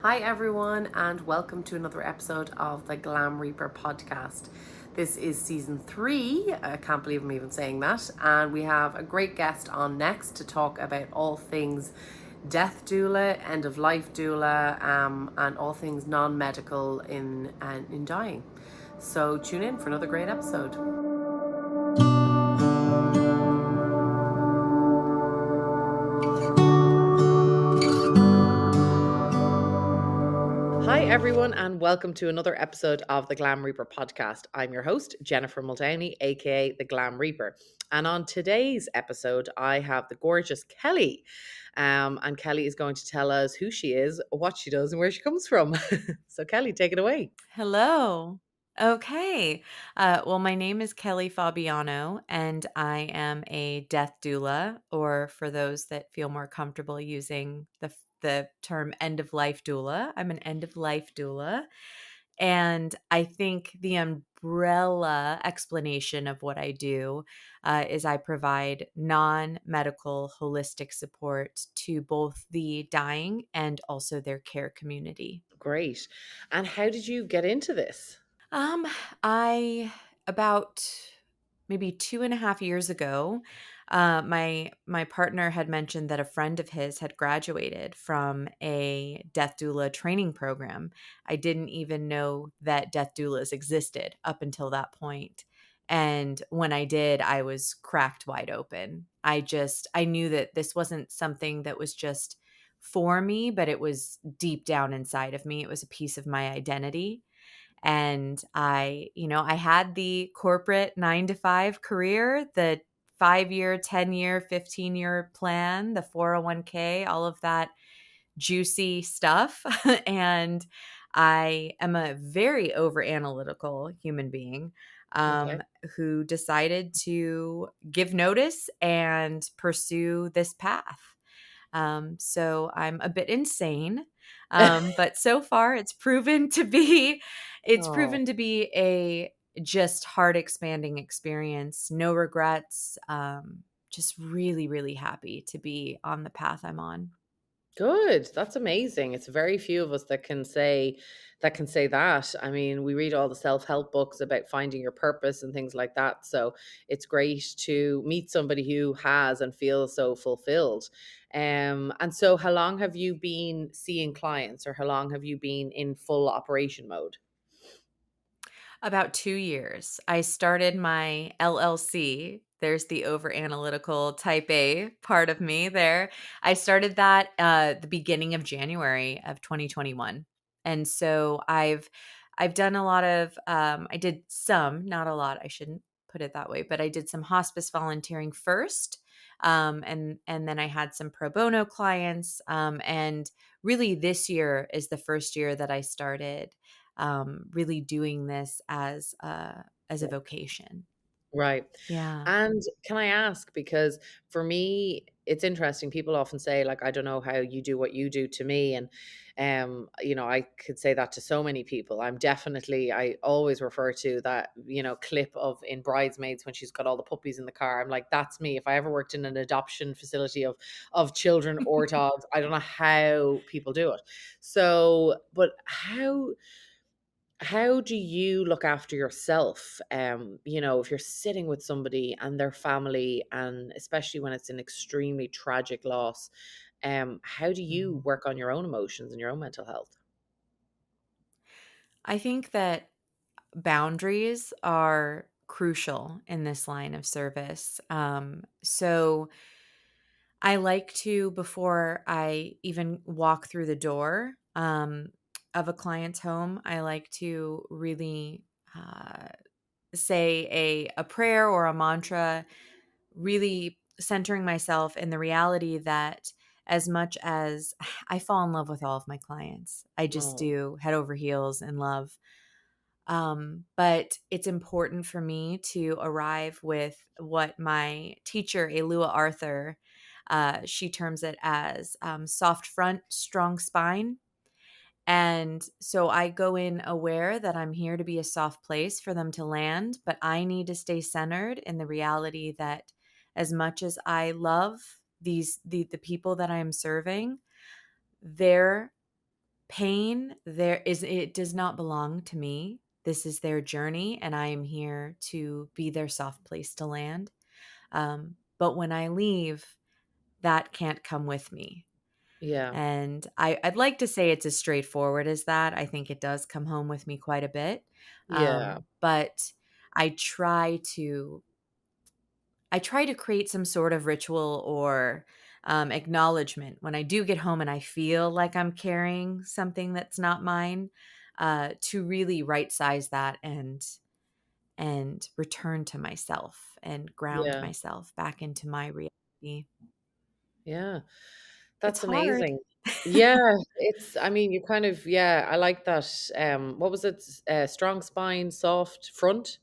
Hi, everyone, and welcome to another episode of the Glam Reaper podcast. This is season 3. I can't believe I'm even saying that. And we have a great guest on next to talk about all things death doula, end of life doula, and all things non medical in dying. So tune in for another great episode. Hi, everyone, and welcome to another episode of the Glam Reaper podcast. I'm your host, Jennifer Muldowney, aka the Glam Reaper. And on today's episode, I have the gorgeous Kelly. And Kelly is going to tell us who she is, what she does, and where she comes from. So, Kelly, take it away. Hello. Okay. Well, my name is Kelly Fabiano, and I am a death doula, or for those that feel more comfortable using the term end of life doula, I'm an end of life doula. And I think the umbrella explanation of what I do is I provide non medical holistic support to both the dying and also their care community. Great. And how did you get into this? Um, I about maybe 2.5 years ago, my partner had mentioned that a friend of his had graduated from a death doula training program. I didn't even know that death doulas existed up until that point. And when I did, I was cracked wide open. I knew that this wasn't something that was just for me, but it was deep down inside of me. It was a piece of my identity. And I had the corporate 9 to 5 career, the 5 year, 10 year, 15-year plan, the 401k, all of that juicy stuff. And I am a very over analytical human being Okay. um, who decided to give notice and pursue this path. So I'm a bit insane, but so far it's Oh. proven to be a just heart expanding experience. No regrets. Just really, really happy to be on the path I'm on. Good. That's amazing. It's very few of us that can say that. I mean, we read all the self-help books about finding your purpose and things like that. So it's great to meet somebody who has and feels so fulfilled. And so how long have you been seeing clients, or how long have you been in full operation mode? About 2 years. I started my LLC. There's the over analytical type A part of me there. I started that the beginning of January of 2021. And so I've done a lot of I did some, not a lot, I shouldn't put it that way, but I did some hospice volunteering first. And then I had some pro bono clients. And really this year is the first year that I started really doing this as a vocation. Right. Yeah. And can I ask, because for me, it's interesting. People often say, like, I don't know how you do what you do to me. And, I could say that to so many people. I always refer to that, clip of in Bridesmaids when she's got all the puppies in the car. I'm like, that's me. If I ever worked in an adoption facility of children or dogs, I don't know how people do it. So, but how do you look after yourself, if you're sitting with somebody and their family, and especially when it's an extremely tragic loss, how do you Mm. work on your own emotions and your own mental health? I think that boundaries are crucial in this line of service. So I like to, before I even walk through the door of a client's home, I like to really say a prayer or a mantra, really centering myself in the reality that as much as I fall in love with all of my clients, I just Oh, do head over heels in love. But it's important for me to arrive with what my teacher, Alua Arthur, she terms it as soft front, strong spine. And so I go in aware that I'm here to be a soft place for them to land, but I need to stay centered in the reality that as much as I love the people that I am serving, their Pain, it does not belong to me. This is their journey, and I am here to be their soft place to land. But when I leave, that can't come with me. Yeah. And I'd like to say it's as straightforward as that. I think it does come home with me quite a bit. Yeah. But I try to I try to create some sort of ritual or acknowledgement when I do get home and I feel like I'm carrying something that's not mine, to really right size that and return to myself and ground Yeah. myself back into my reality. Yeah. It's That's hard. amazing. Yeah, it's I mean, you kind of yeah, I like that, what was it? Strong spine, soft front?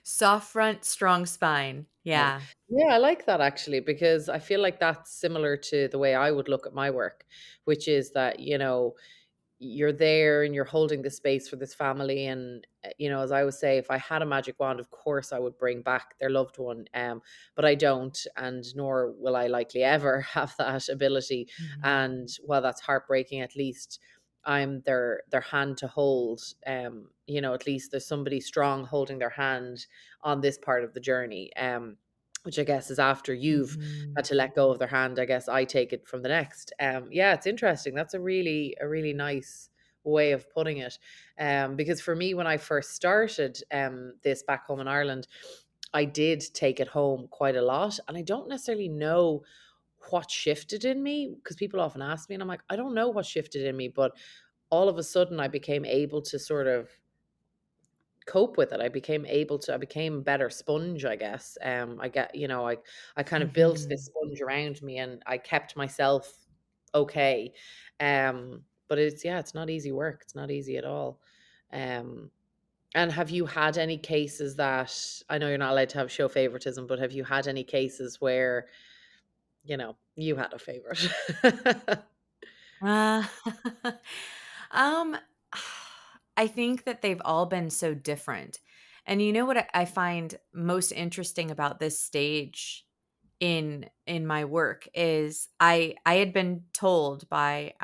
Soft front, strong spine. Yeah. Yeah. Yeah, I like that actually because I feel like that's similar to the way I would look at my work, which is that, you're there and you're holding the space for this family and as I would say, if I had a magic wand, of course I would bring back their loved one, but I don't, and nor will I likely ever have that ability. Mhm. And while that's heartbreaking, at least I'm their hand to hold. At least there's somebody strong holding their hand on this part of the journey, which I guess is after you've had Mhm. to let go of their hand. I guess I take it from the next. Yeah, it's interesting. That's a really nice way of putting it. Because for me, when I first started this back home in Ireland, I did take it home quite a lot, and I don't necessarily know what shifted in me because people often ask me, and I'm like, I don't know what shifted in me, but all of a sudden I became able to sort of cope with it. I became a better sponge, I guess. I kind of built this Mhm. sponge around me and I kept myself okay. But it's not easy work. It's not easy at all. Um, and have you had any cases that I know you're not allowed to have show favoritism, but have you had any cases where, you had a favorite? Uh, um, I think that they've all been so different. And you know what I find most interesting about this stage in my work is I had been told by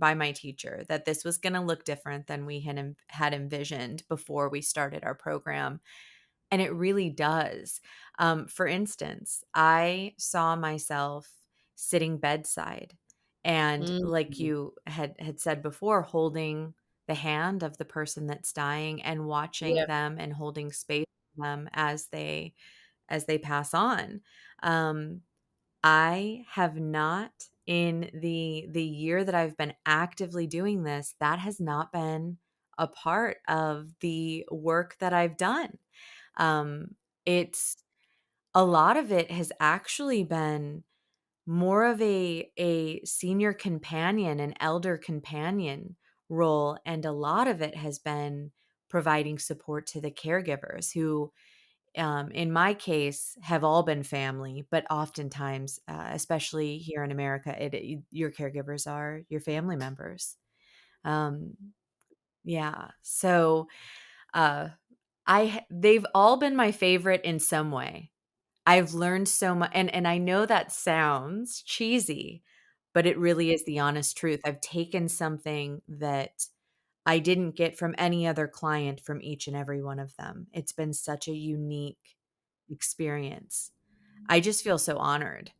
my teacher that this was going to look different than we had envisioned before we started our program, and it really does. For instance, I saw myself sitting bedside and, Mm, like you had said before, holding the hand of the person that's dying and watching yeah. them and holding space for them as they pass on. Um, I have not in the year that I've been actively doing this, that has not been a part of the work that I've done. It's a lot of it has actually been more of a senior companion, an elder companion role, and a lot of it has been providing support to the caregivers who, in my case, have all been family, but oftentimes, especially here in America, your caregivers are your family members. Um, yeah, so uh, they've all been my favorite in some way. I've learned so much, and I know that sounds cheesy, but it really is the honest truth. I've taken something that I didn't get from any other client from each and every one of them. It's been such a unique experience. I just feel so honored.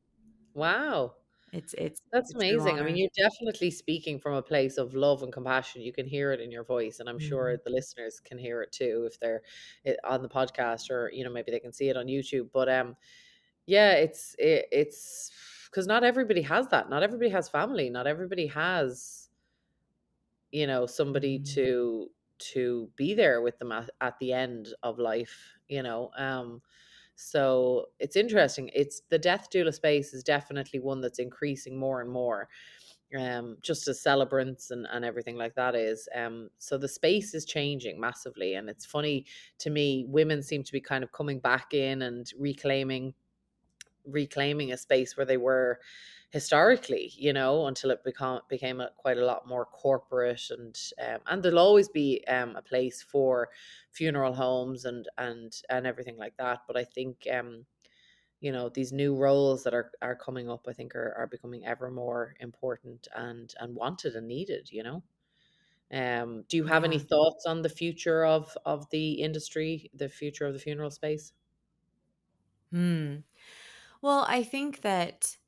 Wow. It's That's a true amazing. I mean, honor. you're definitely speaking from a place of love and compassion. You can hear it in your voice, and I'm sure Mhm. the listeners can hear it too if they're on the podcast, or maybe they can see it on YouTube. But yeah, it's because not everybody has that. Not everybody has family. Not everybody has somebody Mhm. to be there with them at the end of life. So it's interesting. It's the death doula space is definitely one that's increasing more and more, just as celebrants and everything like that is. So the space is changing massively, and it's funny to me, women seem to be kind of coming back in and reclaiming a space where they were historically, until it became quite a lot more corporate, and there'll always be a place for funeral homes and everything like that. But I think these new roles that are coming up, I think are becoming ever more important and wanted and needed, do you have any Yeah. thoughts on the future of the industry, the future of the funeral space? Hmm. Well, I think that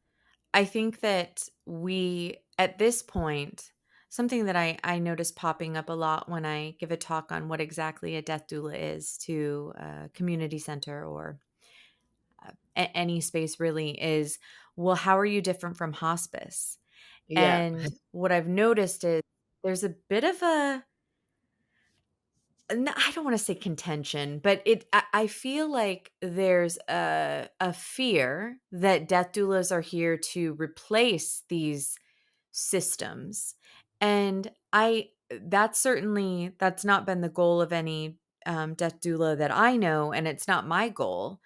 we, at this point, something that I notice popping up a lot when I give a talk on what exactly a death doula is to a community center or any space really is, well, how are you different from hospice? Yeah. And what I've noticed is there's a bit of a, I don't want to say contention, but I feel like there's a fear that death doulas are here to replace these systems. And that's not been the goal of any death doula that I know, and it's not my goal.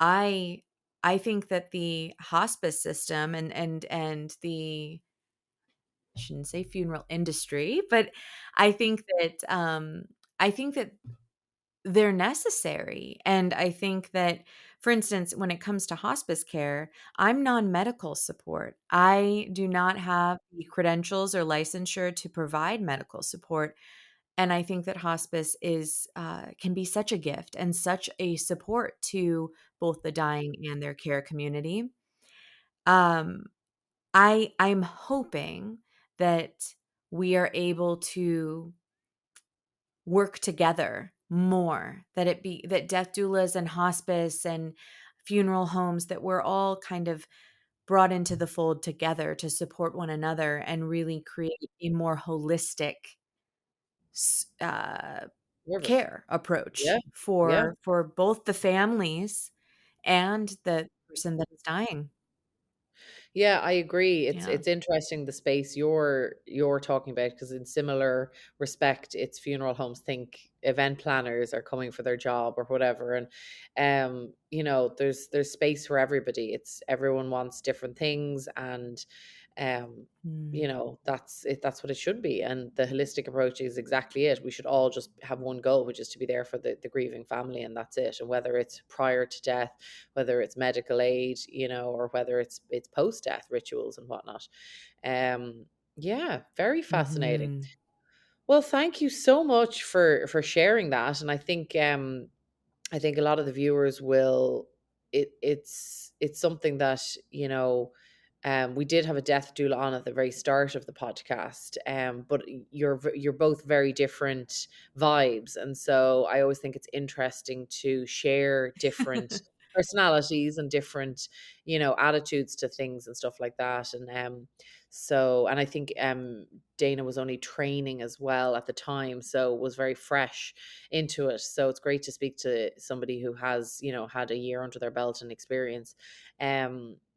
I I think that the hospice system and the, I shouldn't say funeral industry, but I think that I think that they're necessary. And I think that, for instance, when it comes to hospice care, I'm non medical support. I do not have the credentials or licensure to provide medical support. And I think that hospice can be such a gift and such a support to both the dying and their care community. Um, I'm hoping that we are able to work together more, that it be that death doulas and hospice and funeral homes, that we're all kind of brought into the fold together to support one another and really create a more holistic s- uh, Service. care Yeah. approach Yeah. for both the families and the person that is dying. Yeah, I agree. It's Yeah. it's interesting the space you're talking about, because in similar respect, it's funeral homes think event planners are coming for their job or whatever, and there's space for everybody. It's everyone wants different things, and um Mm. that's what it should be, and the holistic approach is exactly it. We should all just have one goal, which is to be there for the grieving family, and that's it. And whether it's prior to death, whether it's medical aid, or whether it's post death rituals and whatnot. Yeah, very fascinating. Mhm. Well, thank you so much for sharing that, and I think a lot of the viewers will. It's something that we did have a death doula on at the very start of the podcast, but you're both very different vibes, and so I always think it's interesting to share different personalities and different attitudes to things and stuff like that, and I think Dana was only training as well at the time, so was very fresh into it. So it's great to speak to somebody who has, had a year under their belt and experience.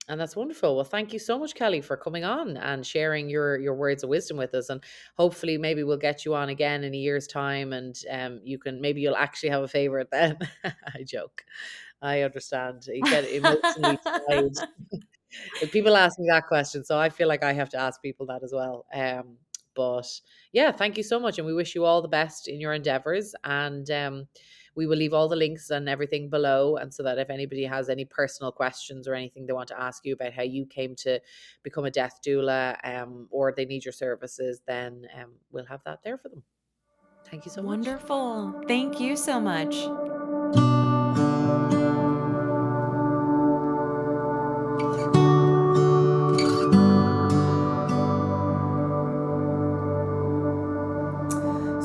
And that's wonderful. Well, thank you so much, Kelly, for coming on and sharing your words of wisdom with us. And hopefully, maybe we'll get you on again in a year's time, and you'll actually have a favorite then. I joke. I understand. You get emotionally tied. People ask me that question, so I feel like I have to ask people that as well. But yeah, thank you so much, and we wish you all the best in your endeavors. And we will leave all the links and everything below, and so that if anybody has any personal questions or anything they want to ask you about how you came to become a death doula, or they need your services, then we'll have that there for them. Thank you so much. Wonderful. Thank you so much.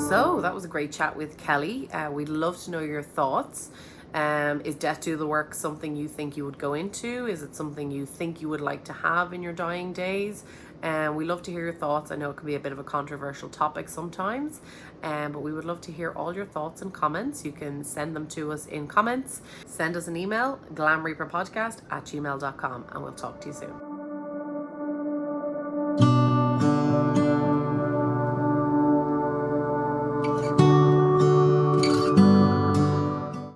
So that was a great chat with Kelly. We'd love to know your thoughts. Is death to the work something you think you would go into? Is it something you think you would like to have in your dying days? We love to hear your thoughts. I know it can be a bit of a controversial topic sometimes, but we would love to hear all your thoughts and comments. You can send them to us in comments. Send us an email, glamreaperpodcast@gmail.com, and we'll talk to you soon.